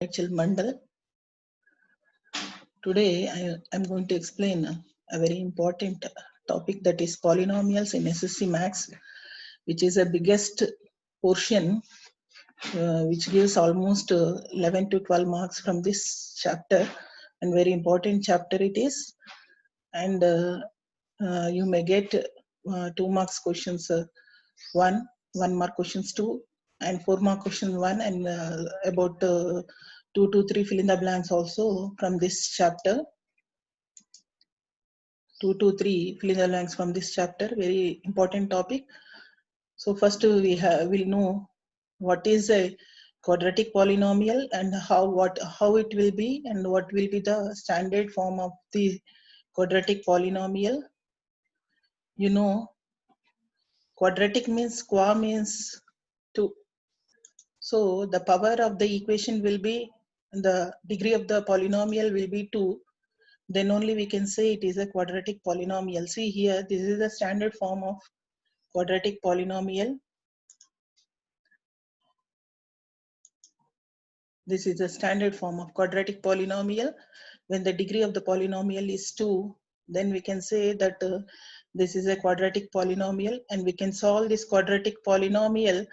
Rachel Mandal. Today I am going to explain a very important topic, that is polynomials in SSC Max, which is the biggest portion which gives almost 11 to 12 marks from this chapter, and very important chapter it is. And you may get 2 marks questions 1 mark questions 2, and 4 mark question 1, and about 2 to 3 fill in the blanks also from this chapter. 2 to 3 fill in the blanks from this chapter, very important topic. So first we'll know what is a quadratic polynomial and how it will be, and what will be the standard form of the quadratic polynomial. You know, quadratic means qua means 2. So the power of the equation will be, the degree of the polynomial will be 2. Then only we can say it is a quadratic polynomial. See here, this is the standard form of quadratic polynomial. This is the standard form of quadratic polynomial. When the degree of the polynomial is 2, then we can say that this is a quadratic polynomial, and we can solve this quadratic polynomial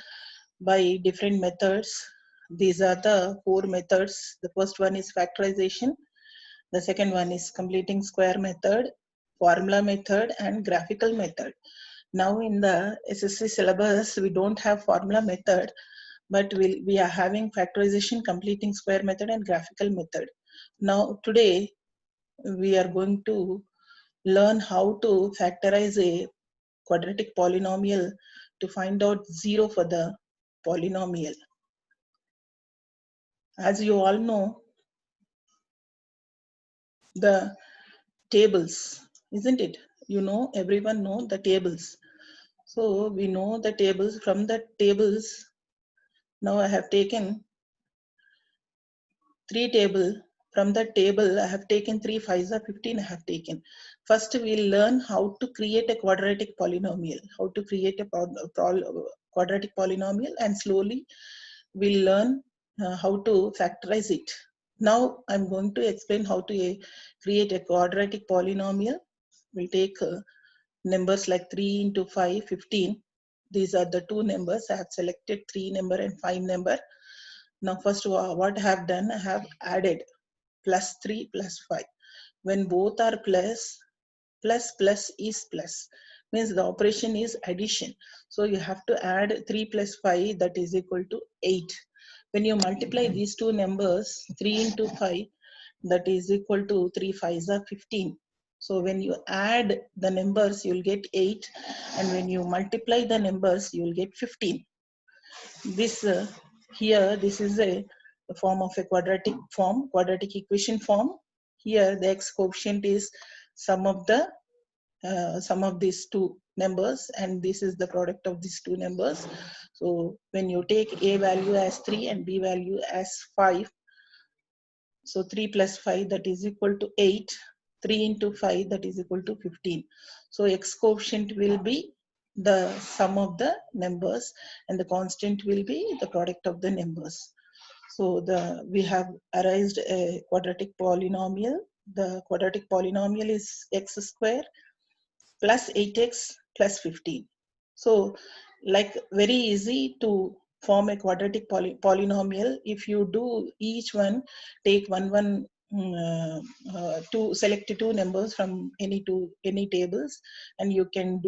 by different methods. These are the 4 methods. The first one is factorization. The second one is completing square method, formula method, and graphical method. Now in the SSC syllabus, we don't have formula method, but we are having factorization, completing square method, and graphical method. Now today, we are going to learn how to factorize a quadratic polynomial to find out 0 for the polynomial. As you all know, the tables, isn't it? You know, everyone know the tables. So we know the tables. From the tables, now I have taken 3 table. From the table, I have taken 3 5s are 15. I have taken. First, we'll learn how to create a quadratic polynomial. How to create a quadratic polynomial, and slowly we'll learn how to factorize it. Now I'm going to explain how to create a quadratic polynomial. We'll take numbers like 3 into 5, 15. These are the 2 numbers. I have selected 3 number and 5 number. Now first what I have done, I have added plus 3 plus 5. When both are plus, plus is plus. Means the operation is addition. So you have to add 3 plus 5, that is equal to 8. When you multiply these 2 numbers, 3 into 5, that is equal to 3 5s are 15. So when you add the numbers, you'll get 8. And when you multiply the numbers, you'll get 15. This here, this is a form of a quadratic equation form. Here the x coefficient is sum of these 2 numbers, and this is the product of these 2 numbers. So when you take a value as 3 and b value as 5, so 3 plus 5, that is equal to 8. 3 into 5, that is equal to 15. So x coefficient will be the sum of the numbers, and the constant will be the product of the numbers. So we have arranged a quadratic polynomial. The quadratic polynomial is x square plus 8x plus 15. So like very easy to form a quadratic polynomial. If you do each one, take to select 2 numbers from any tables, and you can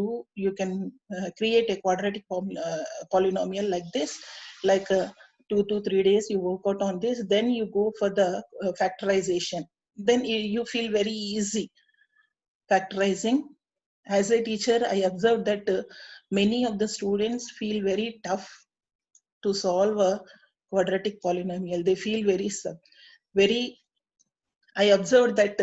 create a quadratic polynomial like this. Like 2 to 3 days you work out on this, then you go for the factorization. Then you feel very easy factorizing. As a teacher, I observed that many of the students feel very tough to solve a quadratic polynomial. They feel very, I observed that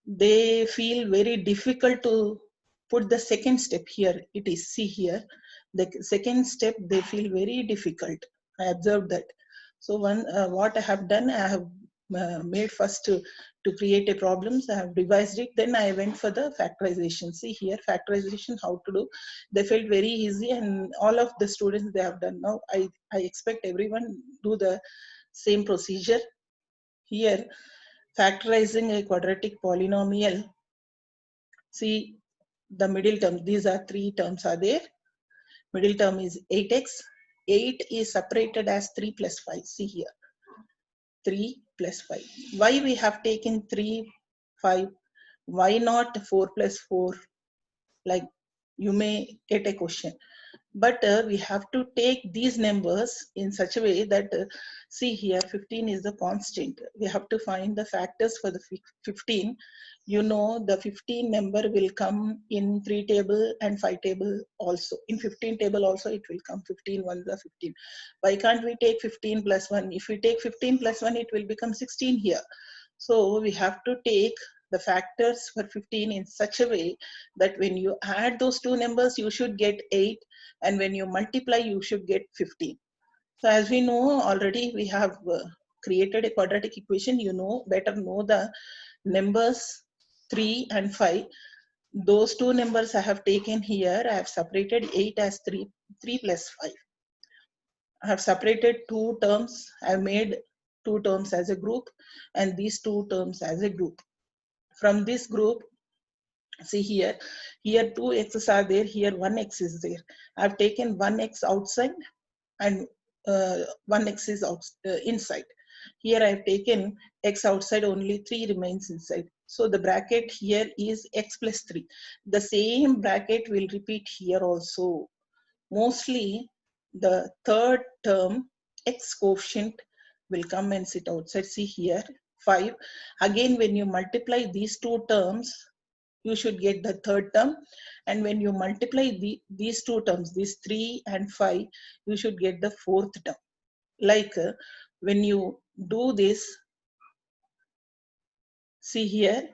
they feel very difficult to put the second step here. It is, see here, the second step, they feel very difficult. I observed that. So what I have done, I have made first to create a problems. I have revised it. Then I went for the factorization. See here, factorization, how to do. They felt very easy, and all of the students they have done. Now I expect everyone do the Same procedure. Here, factorizing a quadratic polynomial. See the middle term. These are three terms are there. Middle term is 8x. 8 is separated as 3 plus 5. See here. 3 plus 5. Why we have taken 3, 5? Why not 4 plus 4? Like you may get a question. But we have to take these numbers in such a way that, see here, 15 is the constant. We have to find the factors for the 15. You know, the 15 number will come in 3 table and 5 table also. In 15 table also, it will come 15, 1 the 15. Why can't we take 15 plus 1? If we take 15 plus 1, it will become 16 here. So we have to take the factors for 15 in such a way that when you add those two numbers, you should get 8. And when you multiply, you should get 15. So as we know already, we have created a quadratic equation. You know, better know the numbers 3 and 5. Those two numbers I have taken here. I have separated 8 as 3 plus 5. I have separated two terms. I have made two terms as a group and these two terms as a group. From this group, see here 2 x's are there, here 1 x is there. I've taken 1 x outside and 1 x is inside. Here I've taken x outside, only 3 remains inside. So the bracket here is x plus 3. The same bracket will repeat here also. Mostly the third term, x coefficient, will come and sit outside. See here 5. Again, when you multiply these two terms, you should get the third term. And when you multiply these two terms, these 3 and 5, you should get the fourth term. Like when you do this, see here,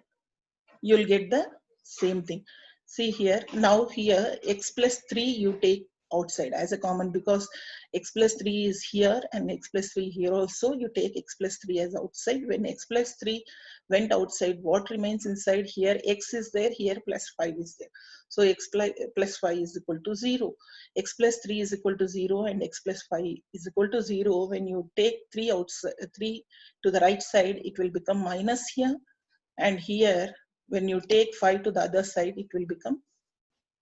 you'll get the same thing. See here, now here x plus 3 you take outside as a common, because x plus 3 is here and x plus 3 here also. You take x plus 3 as outside. When x plus 3 went outside, what remains inside? Here x is there, here plus 5 is there. So x plus 5 is equal to 0. X plus 3 is equal to 0 and x plus 5 is equal to 0. When you take 3 outside, 3 to the right side, it will become minus here. And here, when you take 5 to the other side, it will become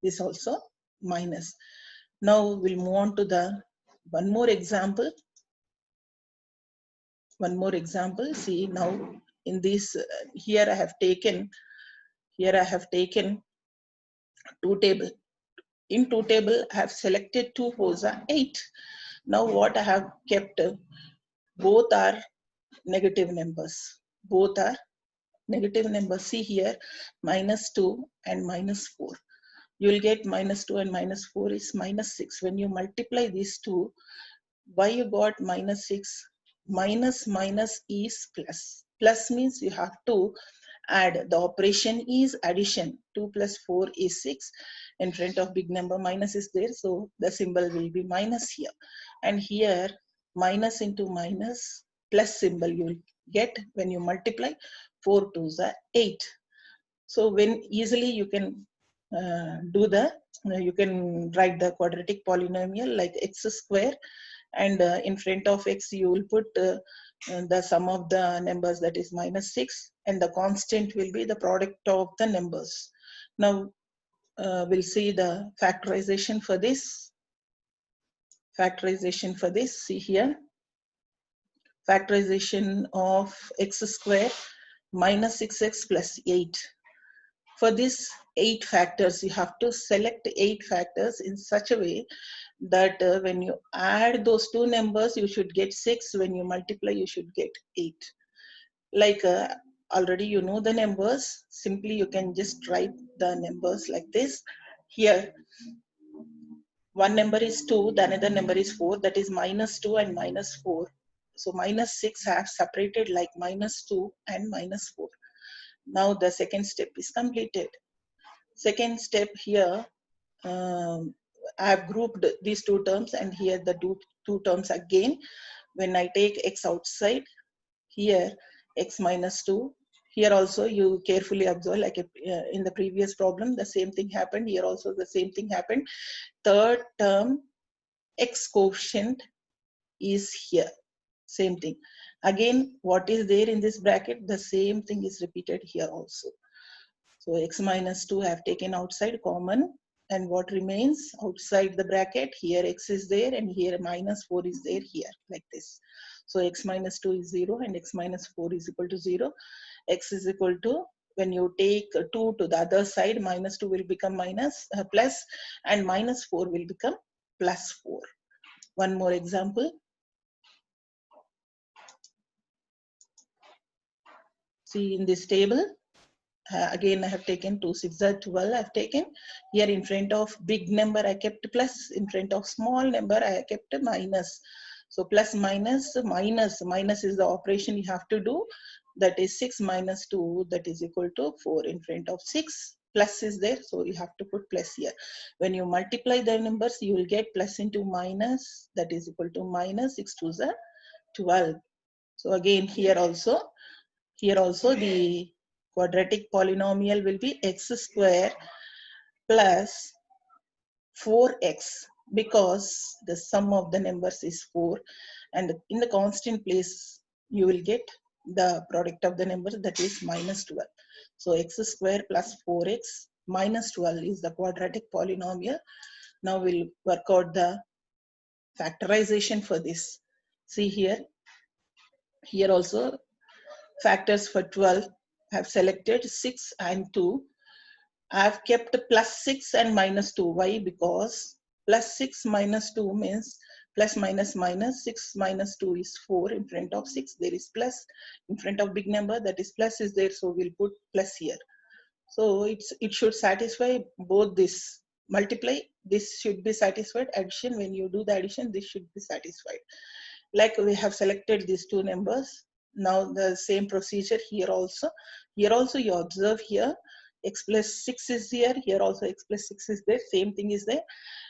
this also minus. Now we'll move on to the one more example. One more example. See now in this, here I have taken two table. In two table, I have selected 2 fours are 8. Now what I have kept, both are negative numbers. Both are negative numbers. See here, -2 and -4. You will get -2 and -4 is -6. When you multiply these two, why you got -6? Minus minus is plus. Plus means you have to add. The operation is addition. 2 plus 4 is 6. In front of big number, minus is there, so the symbol will be minus here. And here, minus into minus, plus symbol you will get when you multiply. 4 2s are 8. So when easily you can you can write the quadratic polynomial like x square, and in front of x you will put the sum of the numbers, that is -6, and the constant will be the product of the numbers. Now we'll see the factorization for this. See here, factorization of x square minus 6x plus 8. For this 8 factors, you have to select 8 factors in such a way that when you add those two numbers, you should get 6. When you multiply, you should get 8. Like already you know the numbers. Simply you can just write the numbers like this. Here, one number is 2, the another number is 4. That is -2 and -4. So -6 have separated like -2 and -4. Now the second step is completed. Second step here, I have grouped these two terms, and here the two terms again. When I take x outside, here x -2. Here also you carefully observe, like in the previous problem, the same thing happened. Here also the same thing happened. Third term, x coefficient is here. Same thing. Again, what is there in this bracket, the same thing is repeated here also. So x minus 2 I have taken outside common, and what remains outside the bracket, here x is there and here minus 4 is there here, like this. So x minus 2 is 0 and x minus 4 is equal to 0. X is equal to, when you take 2 to the other side, minus 2 will become plus, and minus 4 will become plus 4. One more example. See in this table, again I have taken 2 6 are 12. I have taken here in front of big number I kept plus, in front of small number I kept minus. So plus minus minus is the operation you have to do. That is 6 minus 2, that is equal to 4. In front of 6 plus is there, so you have to put plus here. When you multiply the numbers, you will get plus into minus, that is equal to minus. 6 2s are 12. So again here also the quadratic polynomial will be x square plus 4x, because the sum of the numbers is 4, and in the constant place you will get the product of the numbers, that is minus 12. So x square plus 4x minus 12 is the quadratic polynomial. Now we'll work out the factorization for this. See here also factors for 12 have selected 6 and 2. I have kept plus 6 and minus 2. Why? Because plus 6 minus 2 means plus minus minus. 6 minus 2 is 4. In front of 6 there is plus. In front of big number, that is plus is there, so we'll put plus here. So it should satisfy both this. Multiply, this should be satisfied. Addition, when you do the addition, this should be satisfied. Like we have selected these two numbers. Now the same procedure here also. Here also you observe here x plus 6 is here. Here also x plus 6 is there. Same thing is there.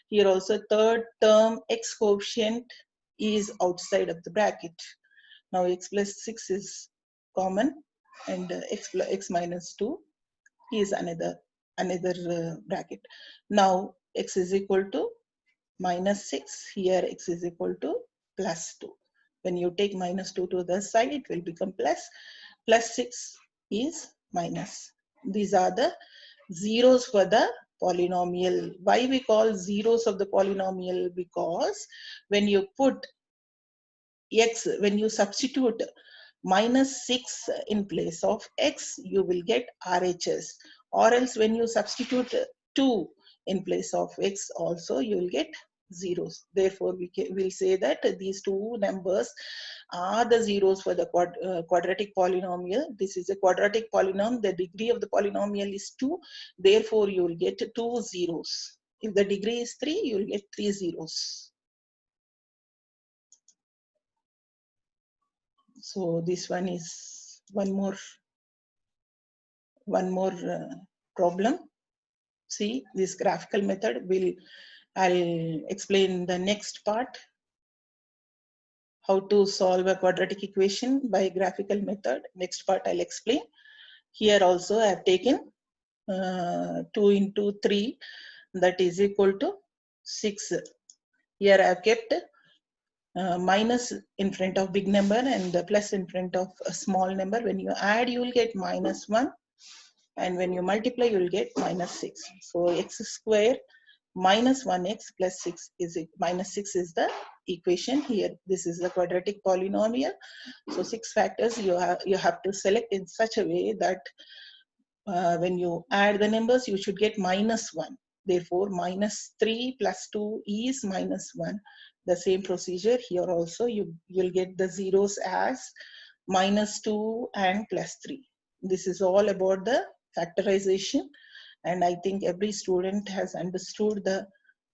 Here also third term x coefficient is outside of the bracket. Now x plus 6 is common, and x minus 2 is another bracket. Now x is equal to minus 6. Here x is equal to plus 2. When you take minus 2 to the side, it will become plus. Plus 6 is minus. These are the zeros for the polynomial. Why we call zeros of the polynomial? Because when you put x, when you substitute minus 6 in place of x, you will get RHS. Or else when you substitute 2 in place of x also, you will get zeros. Therefore, we'll say that these two numbers are the zeros for the quadratic polynomial. This is a quadratic polynomial. The degree of the polynomial is 2. Therefore, you will get 2 zeros. If the degree is 3, you will get 3 zeros. So this one is one more problem. See this graphical method. I'll explain the next part, how to solve a quadratic equation by graphical method. Next part I'll explain. Here also I have taken 2 into 3, that is equal to 6. Here I have kept minus in front of big number and the plus in front of a small number. When you add, you will get minus 1, and when you multiply, you will get minus 6. So x square minus 1x plus 6 is minus 6 is the equation here. This is the quadratic polynomial. So 6 factors you have to select in such a way that when you add the numbers, you should get minus 1. Therefore, minus 3 plus 2 is minus 1. The same procedure here also, you'll get the zeros as minus 2 and plus 3. This is all about the factorization, and I think every student has understood the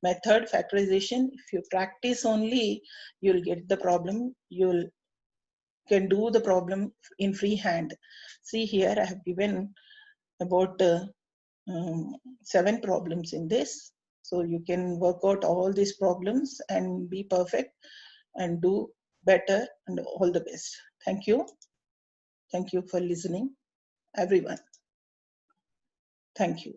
method factorization. If you practice only, you'll get the problem. You can do the problem in free hand. See here, I have given about 7 problems in this. So you can work out all these problems and be perfect and do better, and all the best. Thank you. Thank you for listening, everyone. Thank you.